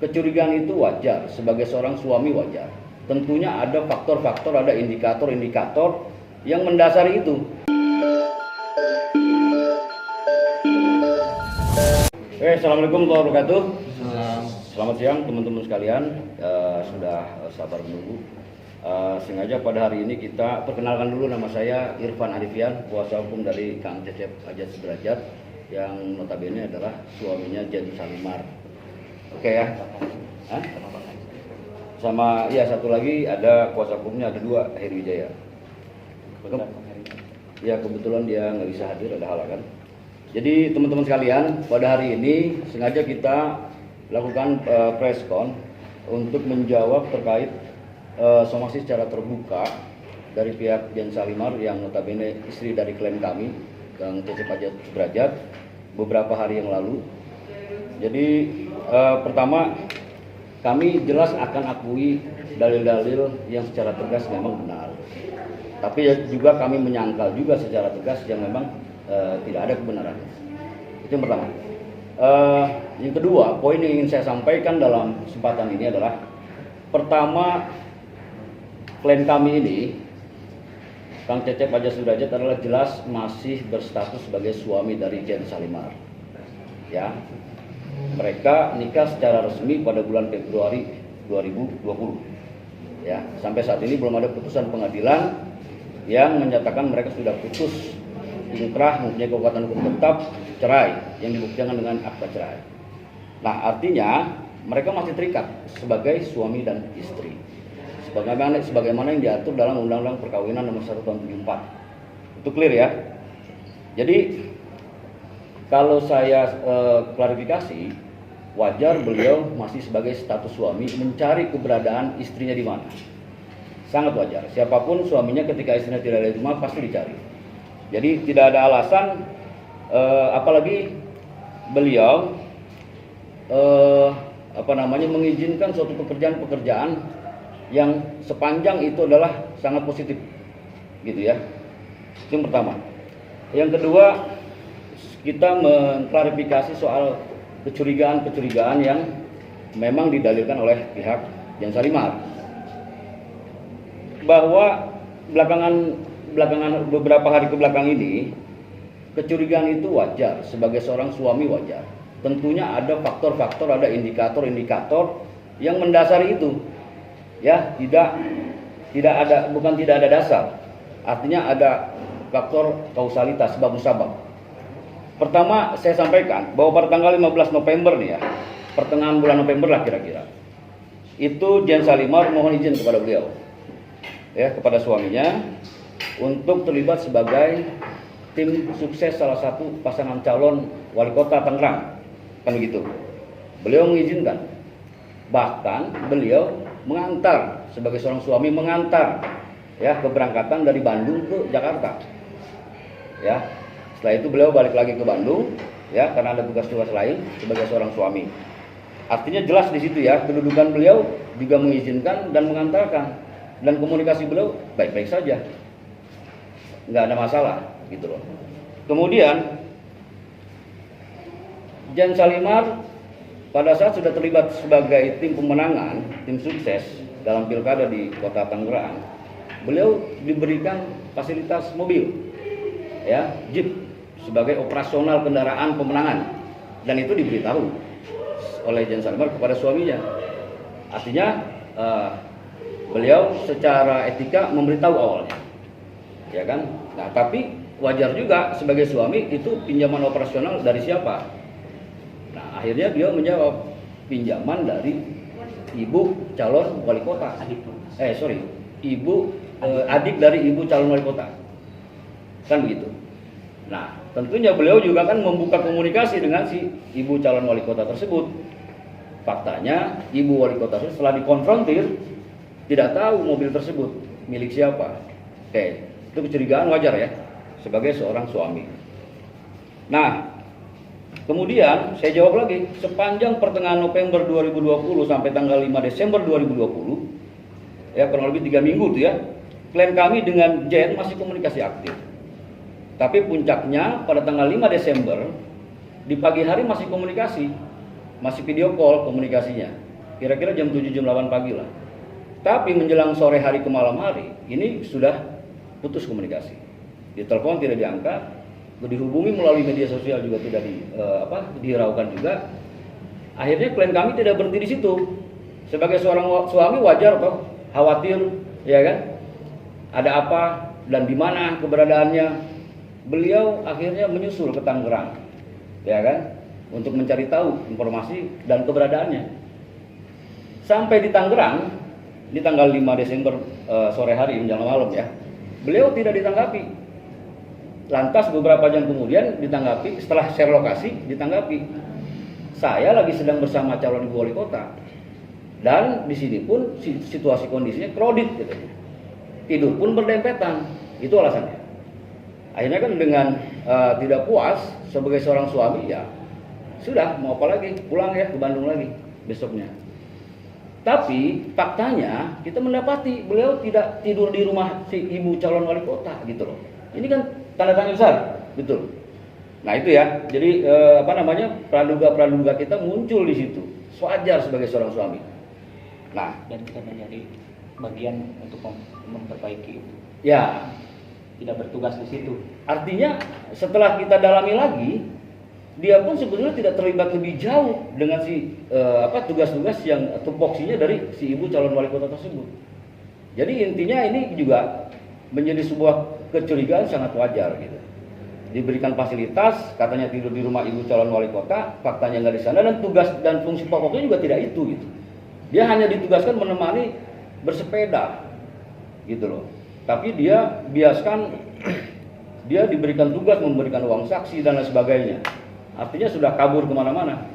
kecurigaan itu wajar, sebagai seorang suami wajar. Tentunya ada faktor-faktor, ada indikator-indikator yang mendasari itu. Assalamualaikum warahmatullahi wabarakatuh. Selamat siang teman-teman sekalian. Sudah sabar menunggu. Sengaja pada hari ini kita perkenalkan dulu, nama saya Irfan Arifian, kuasa hukum dari Kang Cecep Ajat Sudrajat, yang notabene adalah suaminya Jen Salimar. Oke ya. Sama ya satu lagi ada kuasa hukumnya, ada dua, Heri Wijaya. Ya kebetulan dia nggak bisa hadir, ada halangan. Jadi teman-teman sekalian, pada hari ini sengaja kita lakukan press con untuk menjawab terkait somasi secara terbuka dari pihak Jen Salimar yang notabene istri dari klien kami, Kang Cecep Ajat Sudrajat, beberapa hari yang lalu. Jadi pertama, kami jelas akan akui dalil-dalil yang secara tegas memang benar. Tapi juga kami menyangkal juga secara tegas yang memang tidak ada kebenaran. Itu yang pertama. Yang kedua, poin yang ingin saya sampaikan dalam kesempatan ini adalah, pertama, klien kami ini, Kang Cecep Ajat Sudrajat, adalah jelas masih berstatus sebagai suami dari Jen Salimar. Ya, mereka nikah secara resmi pada bulan Februari 2020. Ya, sampai saat ini belum ada putusan pengadilan yang menyatakan mereka sudah putus ingkrah, mempunyai kekuatan hukum tetap, cerai, yang dibuktikan dengan akta cerai. Nah, artinya mereka masih terikat sebagai suami dan istri, sebagaimana yang diatur dalam Undang-Undang Perkawinan Nomor 1 Tahun 74. Itu clear ya. Jadi kalau saya klarifikasi, wajar beliau masih sebagai status suami mencari keberadaan istrinya di mana. Sangat wajar. Siapapun suaminya ketika istrinya tidak ada di rumah pasti dicari. Jadi tidak ada alasan, apalagi beliau mengizinkan suatu pekerjaan yang sepanjang itu adalah sangat positif, gitu ya. Itu yang pertama. Yang kedua, kita mengklarifikasi soal kecurigaan yang memang didalilkan oleh pihak Jen Salimar, bahwa belakangan beberapa hari ke belakang ini, kecurigaan itu wajar, sebagai seorang suami wajar. Tentunya ada faktor-faktor, ada indikator-indikator yang mendasari itu. Ya, tidak ada dasar. Artinya ada faktor kausalitas, sebab musabab. Pertama, saya sampaikan bahwa pada tanggal 15 November nih ya, pertengahan bulan November lah kira-kira, itu Jen Salimar mohon izin kepada beliau, ya, kepada suaminya, untuk terlibat sebagai tim sukses salah satu pasangan calon wali kota Tangerang, kan begitu. Beliau mengizinkan, bahkan beliau mengantar, sebagai seorang suami mengantar, ya, keberangkatan dari Bandung ke Jakarta. Ya, setelah itu beliau balik lagi ke Bandung, ya, karena ada tugas-tugas lain sebagai seorang suami. Artinya jelas di situ ya, kedudukan beliau juga mengizinkan dan mengantarkan, dan komunikasi beliau baik-baik saja, nggak ada masalah, gitu loh. Kemudian Jen Salimar pada saat sudah terlibat sebagai tim pemenangan, tim sukses dalam pilkada di kota Tangerang, beliau diberikan fasilitas mobil, ya, jeep, sebagai operasional kendaraan pemenangan, dan itu diberitahu oleh Jen Salimar kepada suaminya. Artinya beliau secara etika memberitahu awalnya, ya kan. Nah, tapi wajar juga sebagai suami itu pinjaman operasional dari siapa? Nah, akhirnya dia menjawab, pinjaman dari ibu calon wali kota. Adik dari ibu calon wali kota, kan begitu. Nah, tentunya beliau juga kan membuka komunikasi dengan si ibu calon wali kota tersebut. Faktanya ibu wali kota tersebut setelah dikonfrontir tidak tahu mobil tersebut milik siapa. Oke, itu kecurigaan wajar ya sebagai seorang suami. Nah, kemudian saya jawab lagi, sepanjang pertengahan November 2020 sampai tanggal 5 Desember 2020, ya kurang lebih 3 minggu tuh ya, klien kami dengan Jen masih komunikasi aktif. Tapi puncaknya pada tanggal 5 Desember di pagi hari masih komunikasi, masih video call komunikasinya. kira-kira jam 7 jam 8 pagi lah. Tapi menjelang sore hari ke malam hari ini sudah putus komunikasi. Ditelepon tidak diangkat, dihubungi melalui media sosial juga tidak dihiraukan juga. Akhirnya klien kami tidak berhenti di situ. Sebagai seorang suami wajar toh khawatir, ya kan? Ada apa dan di mana keberadaannya? Beliau akhirnya menyusul ke Tangerang, ya kan, untuk mencari tahu informasi dan keberadaannya. Sampai di Tangerang di tanggal 5 Desember sore hari menjelang malam ya, beliau tidak ditanggapi. Lantas beberapa jam kemudian ditanggapi, setelah share lokasi ditanggapi, saya lagi sedang bersama calon ibu wali kota dan di sini pun situasi kondisinya kredit, katanya. Tidur pun berdempetan, itu alasannya. Akhirnya kan dengan tidak puas sebagai seorang suami, ya sudah, mau apa lagi, pulang ya ke Bandung lagi besoknya. Tapi faktanya kita mendapati beliau tidak tidur di rumah si ibu calon wali kota gitu loh. Ini kan tanda tanya besar, betul. Nah itu ya, jadi praduga kita muncul di situ, wajar sebagai seorang suami. Nah, dan kita menjadi bagian untuk memperbaiki itu. Ya, tidak bertugas di situ. Artinya setelah kita dalami lagi, dia pun sebetulnya tidak terlibat lebih jauh dengan tugas-tugas yang tupoksinya dari si ibu calon wali kota tersebut. Jadi intinya ini juga menjadi sebuah kecurigaan sangat wajar gitu. Diberikan fasilitas, katanya tidur di rumah ibu calon wali kota, faktanya nggak di sana, dan tugas dan fungsi pokoknya juga tidak itu gitu. Dia hanya ditugaskan menemani bersepeda gitu loh. Tapi dia biaskan dia diberikan tugas memberikan uang saksi dan lain sebagainya. Artinya sudah kabur kemana-mana.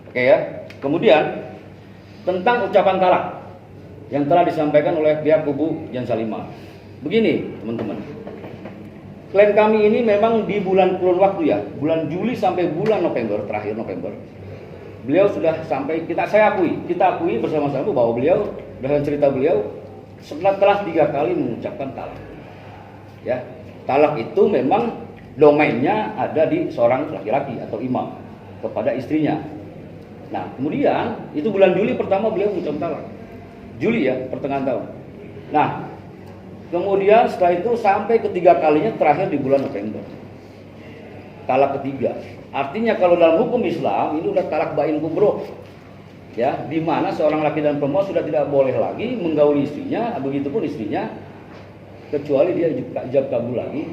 Oke ya. Kemudian tentang ucapan talak yang telah disampaikan oleh pihak kubu Jan Salimah. Begini teman-teman, klien kami ini memang di bulan kurun waktu ya, bulan Juli sampai bulan November, terakhir November, beliau sudah sampai, kita akui bersama-sama bahwa beliau, dalam cerita beliau, telah 3 kali mengucapkan talak. Ya, talak itu memang domainnya ada di seorang laki-laki atau imam kepada istrinya. Nah, kemudian itu bulan Juli pertama beliau mengucapkan talak. Juli ya, pertengahan tahun. Nah, kemudian setelah itu sampai ketiga kalinya terakhir di bulan November. Talak ketiga. Artinya kalau dalam hukum Islam ini udah talak bain kubro. Ya, di mana seorang laki dan perempuan sudah tidak boleh lagi menggauli istrinya, begitupun istrinya, kecuali dia ijab kabul lagi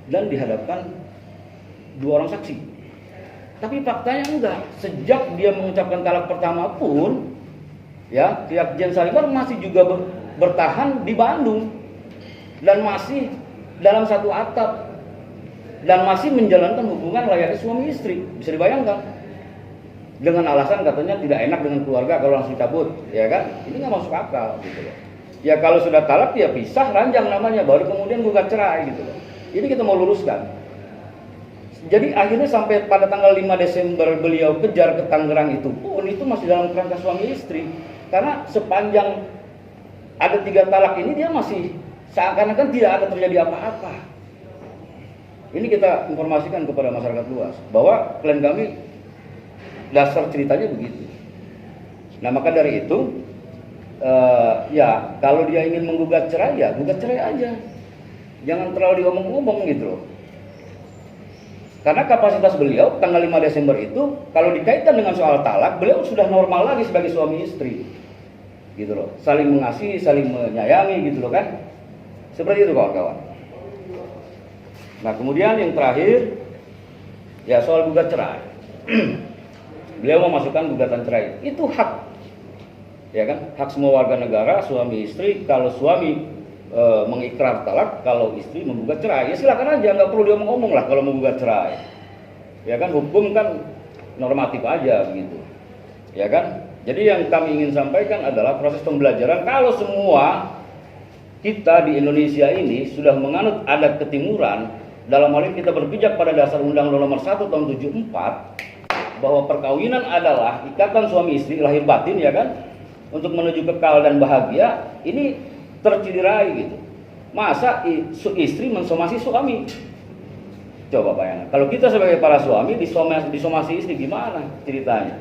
dan dihadapkan 2 orang saksi. Tapi faktanya enggak. Sejak dia mengucapkan talak pertama pun, ya, pihak Jan Salimah masih juga bertahan di Bandung dan masih dalam satu atap dan masih menjalankan hubungan layaknya suami istri. Bisa dibayangkan. Dengan alasan katanya tidak enak dengan keluarga kalau langsung cabut, ya kan? Ini nggak masuk akal gitu loh. Ya kalau sudah talak ya pisah ranjang namanya, baru kemudian gugat cerai gitu loh. Ini kita mau luruskan. Jadi akhirnya sampai pada tanggal 5 Desember beliau kejar ke Tangerang itu pun itu masih dalam kerangka suami istri. Karena sepanjang ada 3 talak ini dia masih seakan-akan tidak ada terjadi apa-apa. Ini kita informasikan kepada masyarakat luas bahwa klien kami dasar ceritanya begitu. Nah maka dari itu ya kalau dia ingin menggugat cerai ya gugat cerai aja, jangan terlalu diomong-omong gitu loh. Karena kapasitas beliau tanggal 5 Desember itu kalau dikaitkan dengan soal talak, beliau sudah normal lagi sebagai suami istri gitu loh, saling mengasihi, saling menyayangi gitu loh kan, seperti itu kawan-kawan. Nah kemudian yang terakhir ya soal gugat cerai. Beliau memasukkan gugatan cerai, itu hak, ya kan, hak semua warga negara, suami istri. Kalau suami mengikrar talak, kalau istri menggugat cerai, ya silakan aja, nggak perlu diomong-omong lah kalau menggugat cerai, ya kan, hukum kan normatif aja begitu, ya kan. Jadi yang kami ingin sampaikan adalah proses pembelajaran. Kalau semua kita di Indonesia ini sudah menganut adat ketimuran, dalam hal ini kita berpijak pada dasar Undang-Undang Nomor 1 Tahun 74. Bahwa perkawinan adalah ikatan suami istri lahir batin, ya kan, untuk menuju kekal dan bahagia, ini tercederai gitu. Masa istri mensomasi suami? Coba bayangkan, kalau kita sebagai para suami disomasi istri gimana ceritanya?